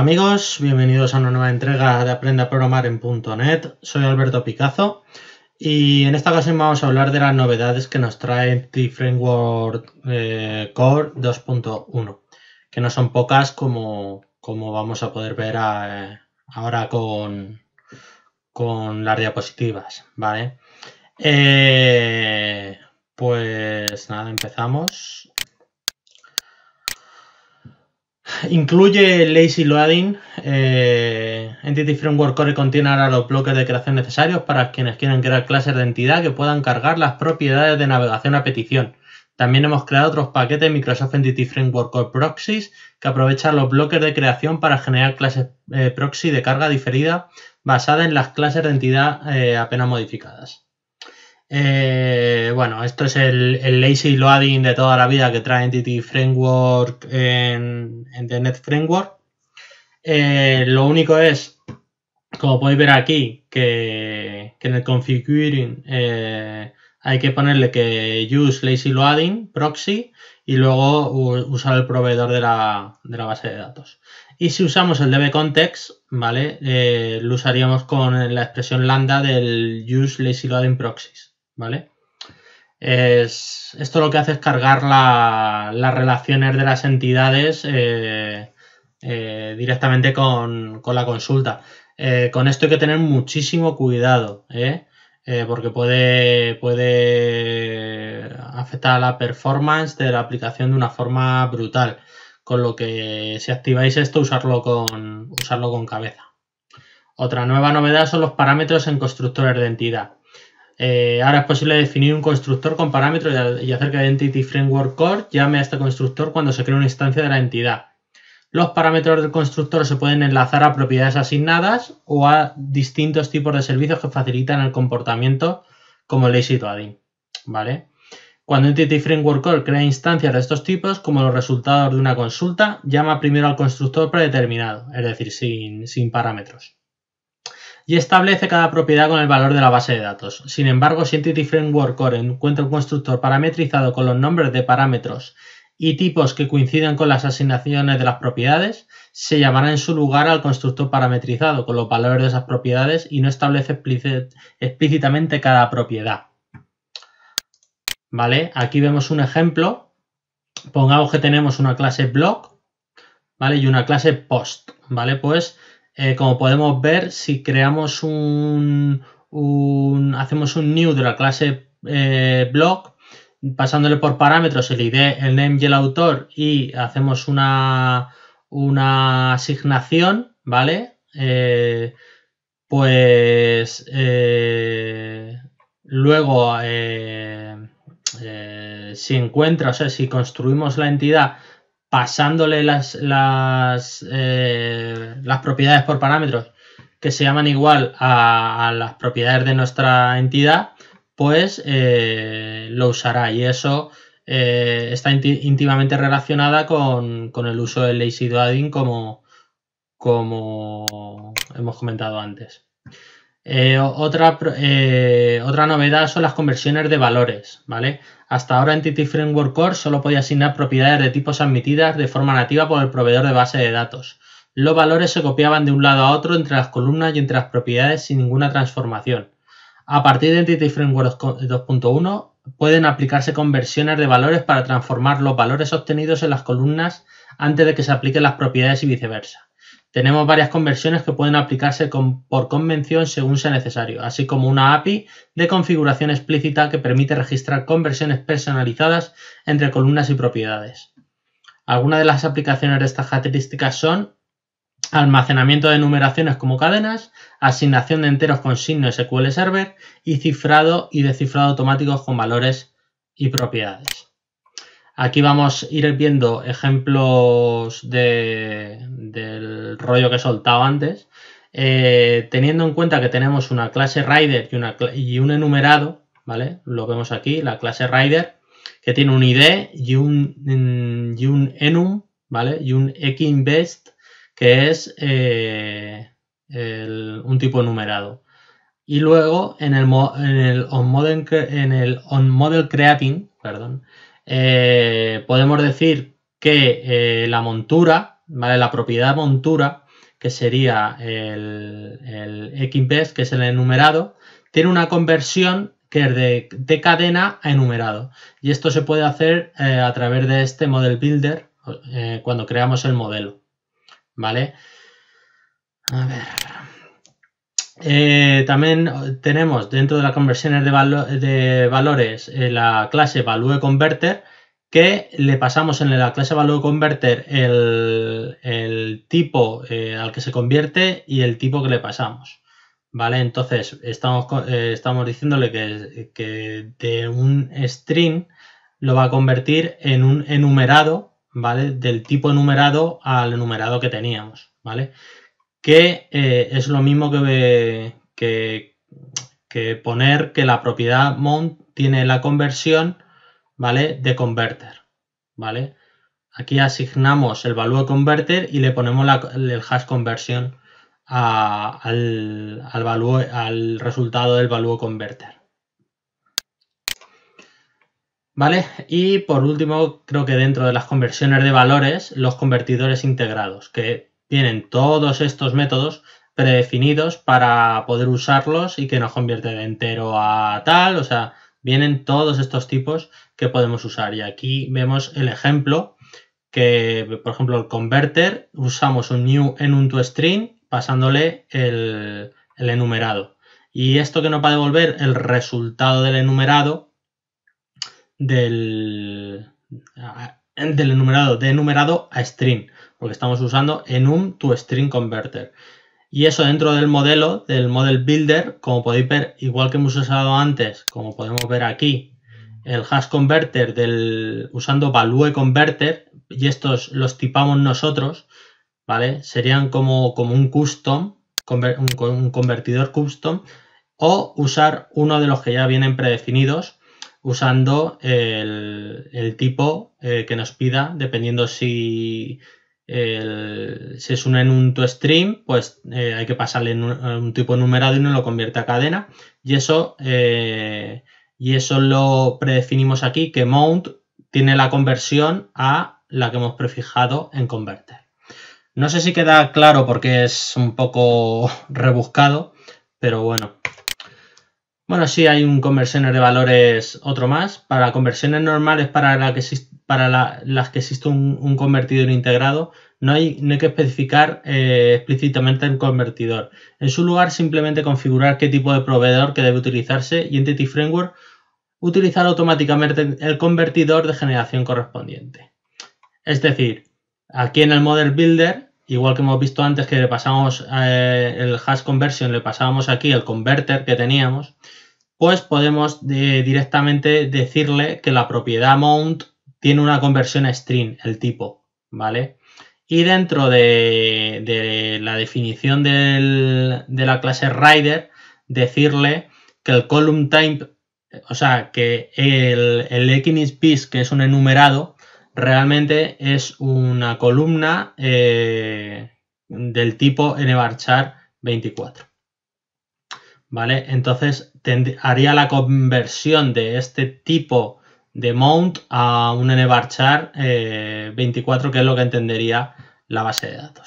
amigos, bienvenidos a una nueva entrega de Aprende a Programar en .NET. Soy Alberto Picazo y en esta ocasión vamos a hablar de las novedades que nos trae Entity Framework Core 2.1, que no son pocas como vamos a poder ver ahora con las diapositivas, ¿vale? Pues nada, empezamos. Incluye Lazy Loading. Entity Framework Core contiene ahora los bloques de creación necesarios para quienes quieran crear clases de entidad que puedan cargar las propiedades de navegación a petición. También hemos creado otros paquetes Microsoft Entity Framework Core Proxies que aprovechan los bloques de creación para generar clases proxy de carga diferida basada en las clases de entidad apenas modificadas. Bueno, esto es el Lazy Loading de toda la vida que trae Entity Framework en The Net Framework. Lo único es, como podéis ver aquí, que en el configuring hay que ponerle que use Lazy Loading proxy y luego usar el proveedor de la base de datos. Y si usamos el dbcontext, ¿vale? Lo usaríamos con la expresión lambda del use Lazy Loading proxies. ¿Vale? Esto lo que hace es cargar las relaciones de las entidades directamente con la consulta. Con esto hay que tener muchísimo cuidado, porque puede afectar a la performance de la aplicación de una forma brutal. Con lo que si activáis esto, usarlo con cabeza. Otra nueva novedad son los parámetros en constructores de entidad. Ahora es posible definir un constructor con parámetros y hacer que Entity Framework Core llame a este constructor cuando se crea una instancia de la entidad. Los parámetros del constructor se pueden enlazar a propiedades asignadas o a distintos tipos de servicios que facilitan el comportamiento como Lazy Loading, ¿vale? Cuando Entity Framework Core crea instancias de estos tipos, como los resultados de una consulta, llama primero al constructor predeterminado, es decir, sin parámetros. Y establece cada propiedad con el valor de la base de datos. Sin embargo, si Entity Framework Core encuentra un constructor parametrizado con los nombres de parámetros y tipos que coinciden con las asignaciones de las propiedades, se llamará en su lugar al constructor parametrizado con los valores de esas propiedades y no establece explícitamente cada propiedad. ¿Vale? Aquí vemos un ejemplo. Pongamos que tenemos una clase block, ¿vale? Y una clase post, ¿vale? Pues como podemos ver, si creamos hacemos un new de la clase block, pasándole por parámetros el ID, el name y el autor, y hacemos una asignación, ¿vale? Luego, si construimos la entidad pasándole las propiedades por parámetros que se llaman igual a las propiedades de nuestra entidad, pues lo usará. Y eso está íntimamente relacionada con el uso del Lazy Loading como hemos comentado antes. Otra novedad son las conversiones de valores, ¿vale? Hasta ahora Entity Framework Core solo podía asignar propiedades de tipos admitidas de forma nativa por el proveedor de base de datos. Los valores se copiaban de un lado a otro entre las columnas y entre las propiedades sin ninguna transformación. A partir de Entity Framework 2.1 pueden aplicarse conversiones de valores para transformar los valores obtenidos en las columnas antes de que se apliquen las propiedades y viceversa. Tenemos varias conversiones que pueden aplicarse por convención según sea necesario, así como una API de configuración explícita que permite registrar conversiones personalizadas entre columnas y propiedades. Algunas de las aplicaciones de estas características son almacenamiento de numeraciones como cadenas, asignación de enteros con signo SQL Server y cifrado y descifrado automáticos con valores y propiedades. Aquí vamos a ir viendo ejemplos del rollo que he soltado antes, teniendo en cuenta que tenemos una clase Rider y un enumerado, ¿vale? Lo vemos aquí, la clase Rider, que tiene un ID y un enum, ¿vale? Y un ekinbest, que es un tipo enumerado. Y luego en el onModel creating, podemos decir que la montura, ¿vale? La propiedad montura que sería el XBEST, que es el enumerado, tiene una conversión que es de cadena a enumerado. Y esto se puede hacer a través de este Model Builder cuando creamos el modelo. ¿Vale? A ver. También tenemos dentro de las conversiones de valores la clase ValueConverter, que le pasamos en la clase ValueConverter el tipo al que se convierte y el tipo que le pasamos. ¿Vale? Entonces estamos diciéndole que de un string lo va a convertir en un enumerado, ¿vale? Del tipo enumerado al enumerado que teníamos, ¿vale? Que es lo mismo que poner que la propiedad mount tiene la conversión, ¿vale? De converter, ¿vale? Aquí asignamos el value converter y le ponemos el hash conversion al resultado del value converter. ¿Vale? Y por último, creo que dentro de las conversiones de valores, los convertidores integrados, que tienen todos estos métodos predefinidos para poder usarlos y que nos convierte de entero a tal, o sea, vienen todos estos tipos que podemos usar. Y aquí vemos el ejemplo que, por ejemplo, el converter, usamos un new en un toString pasándole el enumerado. Y esto que nos va a devolver el resultado del enumerado del enumerado, de enumerado a string, porque estamos usando enum toString converter. Y eso dentro del modelo, del model builder, como podéis ver, igual que hemos usado antes, como podemos ver aquí, el hash converter usando value converter, y estos los tipamos nosotros, ¿vale? Serían como un custom, un convertidor custom, o usar uno de los que ya vienen predefinidos, usando el tipo que nos pida, dependiendo si es un enum toString, pues hay que pasarle un tipo enumerado y no lo convierte a cadena. Y eso lo predefinimos aquí, que mount tiene la conversión a la que hemos prefijado en converter. No sé si queda claro porque es un poco rebuscado, pero bueno. Bueno, sí hay un conversiones de valores, otro más. Para conversiones normales para las que existe un convertidor integrado, no hay que especificar explícitamente el convertidor. En su lugar, simplemente configurar qué tipo de proveedor que debe utilizarse y Entity Framework utilizar automáticamente el convertidor de generación correspondiente. Es decir, aquí en el Model Builder, igual que hemos visto antes que le pasamos el hash conversion, le pasábamos aquí el converter que teníamos, pues podemos directamente decirle que la propiedad mount tiene una conversión a string, el tipo, ¿vale? Y dentro de la definición de la clase Rider, decirle que el column type, o sea, que el XBEST, que es un enumerado, realmente es una columna del tipo nvarchar 24. ¿Vale? Entonces haría la conversión de este tipo de mount a un nvarchar 24, que es lo que entendería la base de datos.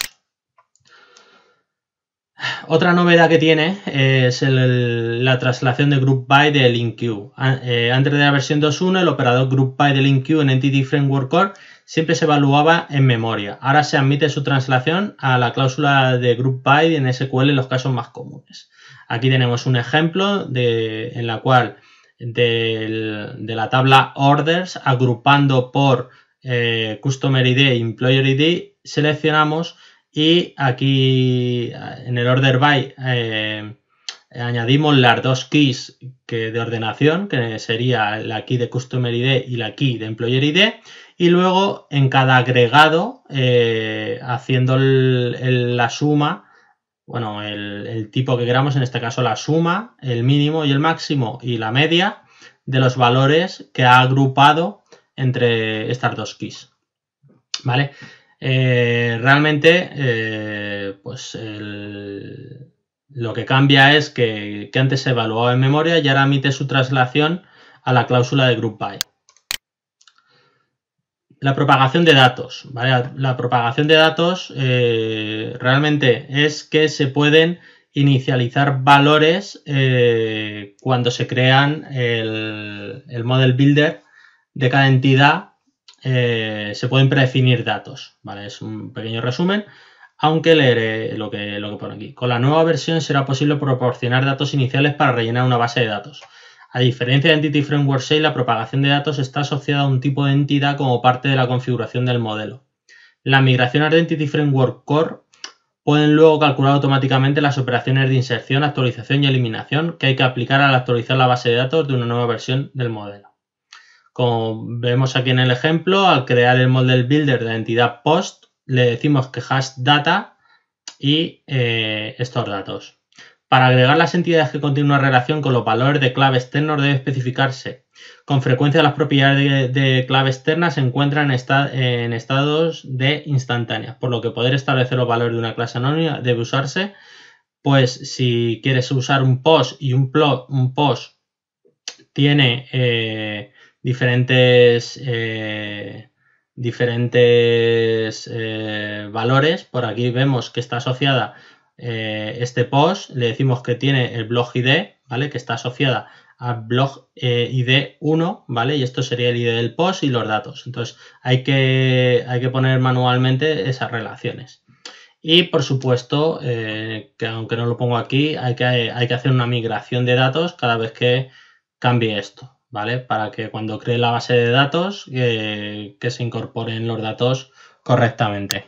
Otra novedad que tiene es la traslación de group by de LINQ. Antes de la versión 2.1, el operador group by de LINQ en Entity Framework Core siempre se evaluaba en memoria. Ahora se admite su traslación a la cláusula de group by en SQL en los casos más comunes. Aquí tenemos un ejemplo en la cual de la tabla orders, agrupando por customer ID e employer ID, seleccionamos y aquí en el order by añadimos las dos keys de ordenación, que sería la key de customer ID y la key de employer ID, y luego en cada agregado haciendo la suma, bueno, el tipo que queramos, en este caso la suma, el mínimo y el máximo y la media de los valores que ha agrupado entre estas dos keys, ¿vale? Realmente, pues lo que cambia es que antes se evaluaba en memoria y ahora admite su traslación a la cláusula de group by. La propagación de datos, ¿vale? La propagación de datos realmente es que se pueden inicializar valores cuando se crean el model builder de cada entidad. Se pueden predefinir datos, ¿vale? Es un pequeño resumen, aunque leeré lo que pone aquí. Con la nueva versión será posible proporcionar datos iniciales para rellenar una base de datos. A diferencia de Entity Framework 6, la propagación de datos está asociada a un tipo de entidad como parte de la configuración del modelo. Las migraciones de Entity Framework Core pueden luego calcular automáticamente las operaciones de inserción, actualización y eliminación que hay que aplicar al actualizar la base de datos de una nueva versión del modelo. Como vemos aquí en el ejemplo, al crear el model builder de la entidad post, le decimos que hash data y estos datos. Para agregar las entidades que contienen una relación con los valores de clave externos debe especificarse. Con frecuencia las propiedades de clave externa se encuentran en estados de instantáneas, por lo que poder establecer los valores de una clase anónima debe usarse. Pues si quieres usar un post y un post tiene diferentes valores, por aquí vemos que está asociada este post, le decimos que tiene el blog ID, ¿vale? Que está asociada a blog ID 1, ¿vale? Y esto sería el ID del post y los datos. Entonces hay que poner manualmente esas relaciones. Y por supuesto, que aunque no lo pongo aquí, hay que hacer una migración de datos cada vez que cambie esto, ¿vale? Para que cuando cree la base de datos, que se incorporen los datos correctamente.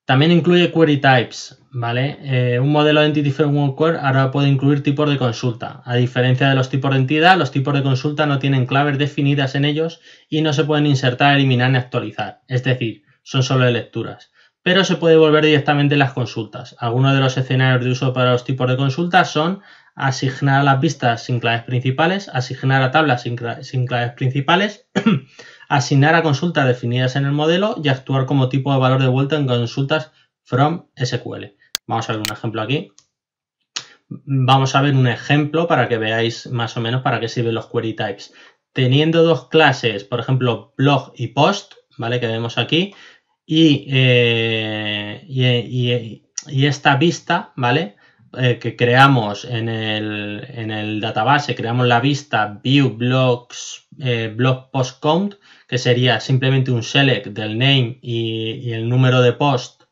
También incluye query types, ¿vale? Un modelo de Entity Framework Core ahora puede incluir tipos de consulta. A diferencia de los tipos de entidad, los tipos de consulta no tienen claves definidas en ellos y no se pueden insertar, eliminar ni actualizar. Es decir, son solo de lecturas. Pero se puede volver directamente las consultas. Algunos de los escenarios de uso para los tipos de consulta son asignar a las vistas sin claves principales, asignar a tablas sin claves principales, asignar a consultas definidas en el modelo y actuar como tipo de valor de vuelta en consultas from SQL. Vamos a ver un ejemplo aquí. Vamos a ver un ejemplo para que veáis más o menos para qué sirven los query types. Teniendo dos clases, por ejemplo, blog y post, ¿vale? Que vemos aquí, y esta vista, ¿vale? Que creamos en el database, creamos la vista view blogs blog post count, que sería simplemente un select del name y el número de post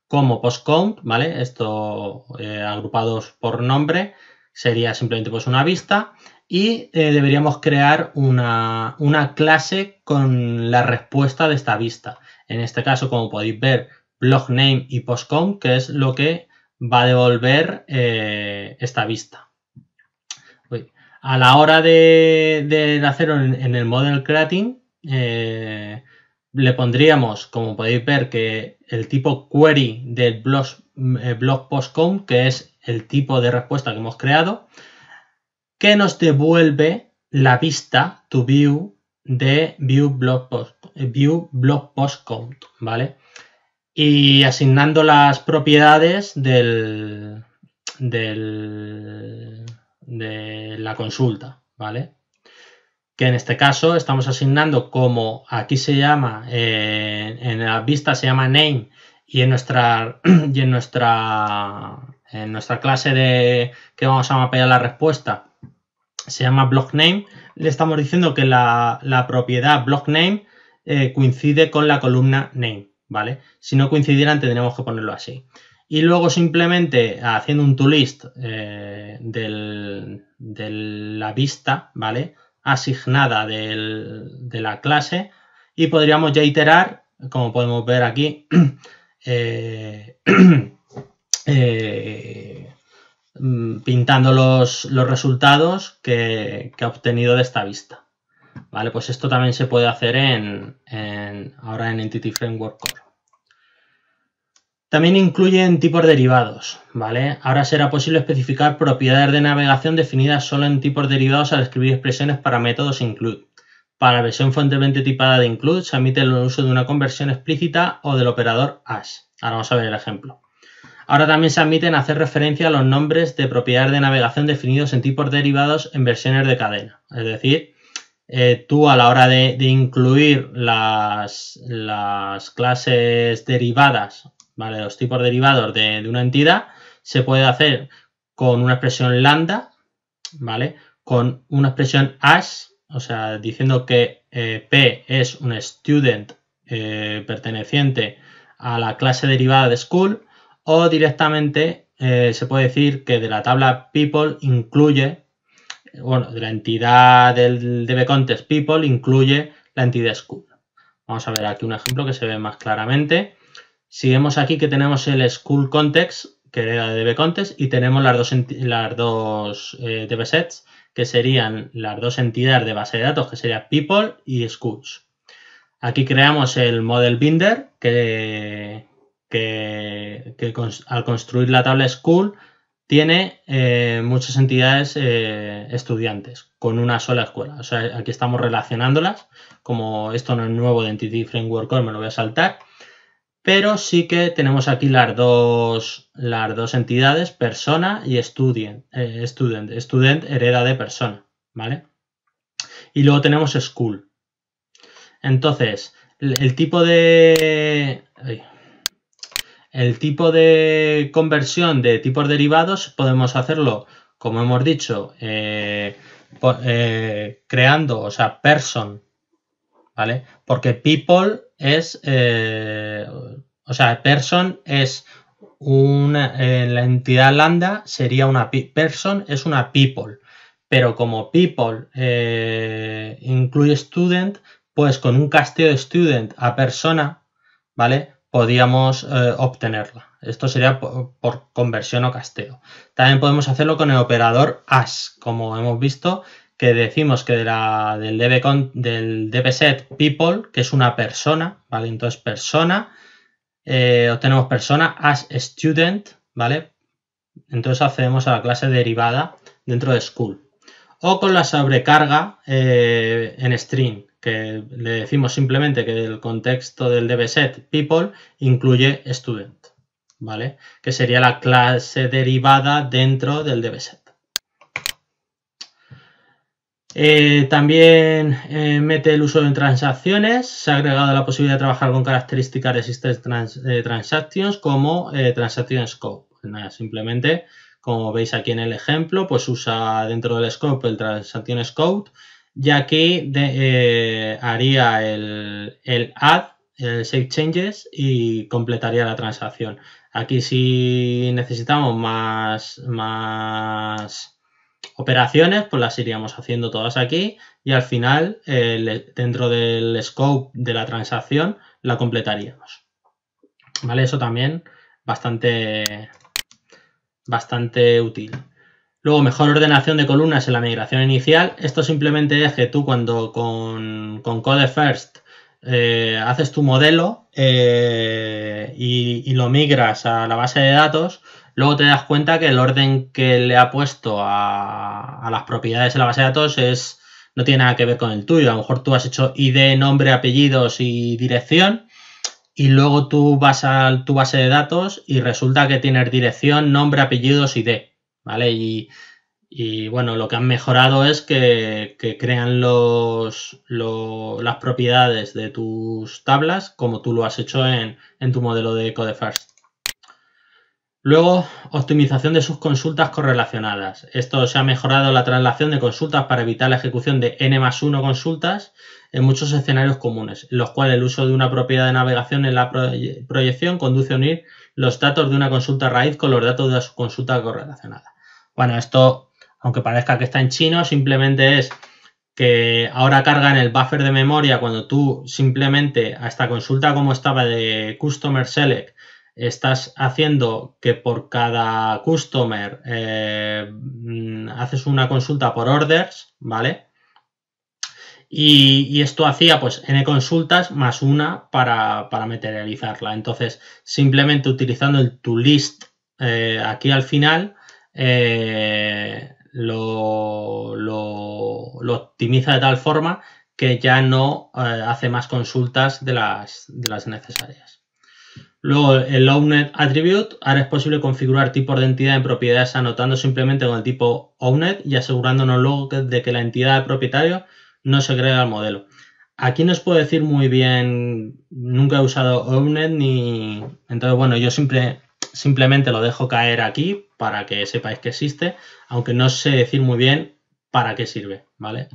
como post count, ¿vale? Esto agrupados por nombre sería simplemente pues una vista y deberíamos crear una clase con la respuesta de esta vista. En este caso, como podéis ver, blog name y post count, que es lo que va a devolver esta vista. A la hora de hacerlo en el model creating, le pondríamos, como podéis ver, que el tipo query del blog post count, que es el tipo de respuesta que hemos creado, que nos devuelve la vista to view de view blog post count, ¿vale? Y asignando las propiedades de la consulta, ¿vale? Que en este caso estamos asignando como aquí se llama, en la vista se llama name y en nuestra clase que vamos a mapear la respuesta se llama blog name, le estamos diciendo que la propiedad blog name coincide con la columna name, ¿vale? Si no coincidieran tendríamos que ponerlo así. Y luego simplemente haciendo un toList de la vista, ¿vale? Asignada de la clase y podríamos ya iterar, como podemos ver aquí, pintando los resultados que ha obtenido de esta vista. Vale, pues esto también se puede hacer ahora en Entity Framework Core. También incluyen tipos derivados, ¿vale? Ahora será posible especificar propiedades de navegación definidas solo en tipos derivados al escribir expresiones para métodos include. Para la versión fuertemente tipada de include se admite el uso de una conversión explícita o del operador as. Ahora vamos a ver el ejemplo. Ahora también se admiten hacer referencia a los nombres de propiedades de navegación definidos en tipos derivados en versiones de cadena. Es decir, tú a la hora de incluir las clases derivadas, ¿vale? Los tipos derivados de una entidad, se puede hacer con una expresión lambda, ¿vale? Con una expresión as, o sea, diciendo que P es un student perteneciente a la clase derivada de school, o directamente se puede decir que de la tabla people incluye, bueno, de la entidad del dbContext people incluye la entidad school. Vamos a ver aquí un ejemplo que se ve más claramente. Si vemos aquí que tenemos el school context, que era de dbContext, y tenemos las dos dbsets, que serían las dos entidades de base de datos, que serían people y schools. Aquí creamos el model binder, que al construir la tabla school tiene muchas entidades estudiantes con una sola escuela. O sea, aquí estamos relacionándolas. Como esto no es nuevo de Entity Framework Core, me lo voy a saltar. Pero sí que tenemos aquí las dos entidades, persona y student. Student hereda de persona, ¿vale? Y luego tenemos school. Entonces, el tipo de conversión de tipos derivados podemos hacerlo, como hemos dicho, creando, o sea, person, ¿vale? Porque people es, o sea, person es la entidad lambda sería una person es una people, pero como people incluye student, pues con un casteo de student a persona, ¿vale? Podíamos obtenerla. Esto sería por conversión o casteo. También podemos hacerlo con el operador as, como hemos visto, que decimos que del dbset people, que es una persona, ¿vale? Entonces persona, obtenemos persona as student, ¿vale? Entonces accedemos a la clase derivada dentro de school. O con la sobrecarga en string, que le decimos simplemente que el contexto del dbset people incluye student, ¿vale? Que sería la clase derivada dentro del dbset. También mete el uso de transacciones. Se ha agregado la posibilidad de trabajar con características de system transactions como transaction scope. Nada, simplemente, como veis aquí en el ejemplo, pues usa dentro del scope el transaction scope, y aquí haría el add, el save changes, y completaría la transacción. Aquí si necesitamos más operaciones, pues las iríamos haciendo todas aquí, y al final dentro del scope de la transacción la completaríamos, ¿vale? Eso también bastante útil. Luego, mejor ordenación de columnas en la migración inicial. Esto simplemente es que tú cuando con Codefirst haces tu modelo y lo migras a la base de datos, luego te das cuenta que el orden que le ha puesto a las propiedades de la base de datos no tiene nada que ver con el tuyo. A lo mejor tú has hecho ID, nombre, apellidos y dirección, y luego tú vas a tu base de datos y resulta que tienes dirección, nombre, apellidos, ID, ¿vale? Y bueno, lo que han mejorado es que crean las propiedades de tus tablas como tú lo has hecho en tu modelo de Codefirst. Luego, optimización de sus consultas correlacionadas. Esto se ha mejorado la traslación de consultas para evitar la ejecución de n+1 consultas en muchos escenarios comunes, en los cuales el uso de una propiedad de navegación en la proyección conduce a unir los datos de una consulta raíz con los datos de la subconsulta correlacionada. Bueno, esto, aunque parezca que está en chino, simplemente es que ahora carga en el buffer de memoria cuando tú simplemente a esta consulta como estaba de Customer Select estás haciendo que por cada customer haces una consulta por orders, ¿vale? Y esto hacía pues n consultas más una para materializarla. Entonces, simplemente utilizando el toList aquí al final, lo optimiza de tal forma que ya no hace más consultas de las necesarias. Luego, el Owned Attribute. Ahora es posible configurar tipos de entidad en propiedades anotando simplemente con el tipo Owned y asegurándonos luego de que la entidad de propietario no se crea el modelo. Aquí no os puedo decir muy bien, nunca he usado Ownet ni... Entonces, bueno, yo simplemente lo dejo caer aquí para que sepáis que existe, aunque no sé decir muy bien para qué sirve, ¿vale?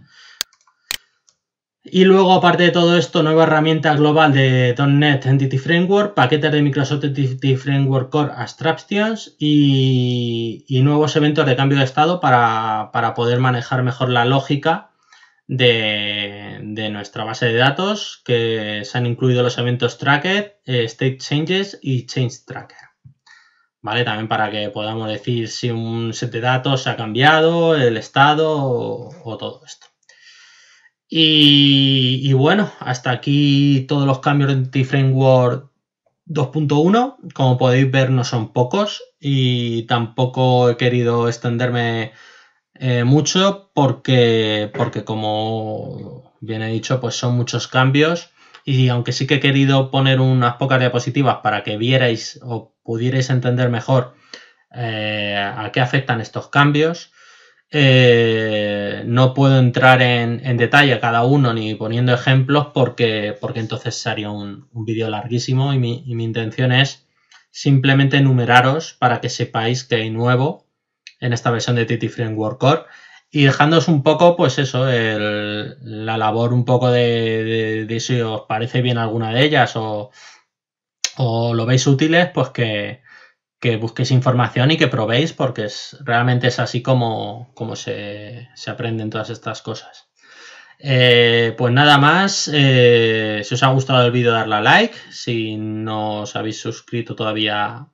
Y luego, aparte de todo esto, nueva herramienta global de .NET Entity Framework, paquetes de Microsoft Entity Framework Core Abstractions y nuevos eventos de cambio de estado para poder manejar mejor la lógica de nuestra base de datos, que se han incluido los eventos Tracker, State Changes y Change Tracker. ¿Vale? También para que podamos decir si un set de datos se ha cambiado, el estado o todo esto. Y bueno, hasta aquí todos los cambios de Entity Framework 2.1. Como podéis ver, no son pocos y tampoco he querido extenderme mucho porque como bien he dicho, pues son muchos cambios y aunque sí que he querido poner unas pocas diapositivas para que vierais o pudierais entender mejor a qué afectan estos cambios, no puedo entrar en detalle a cada uno ni poniendo ejemplos porque entonces sería un vídeo larguísimo y mi intención es simplemente enumeraros para que sepáis que hay nuevo en esta versión de Entity Framework Core y dejándoos un poco, pues eso, la labor un poco de si os parece bien alguna de ellas o lo veis útiles, pues que busquéis información y que probéis porque realmente es así como se aprenden todas estas cosas. Pues nada más, si os ha gustado el vídeo darle a like, si no os habéis suscrito todavía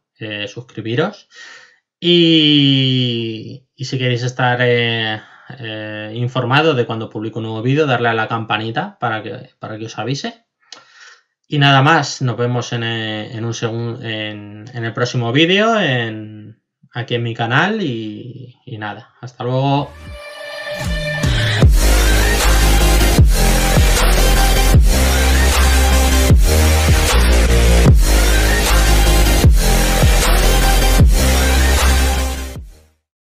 suscribiros y si queréis estar informado de cuando publico un nuevo vídeo, darle a la campanita para que os avise. Y nada más, nos vemos en el próximo vídeo aquí en mi canal y nada, hasta luego.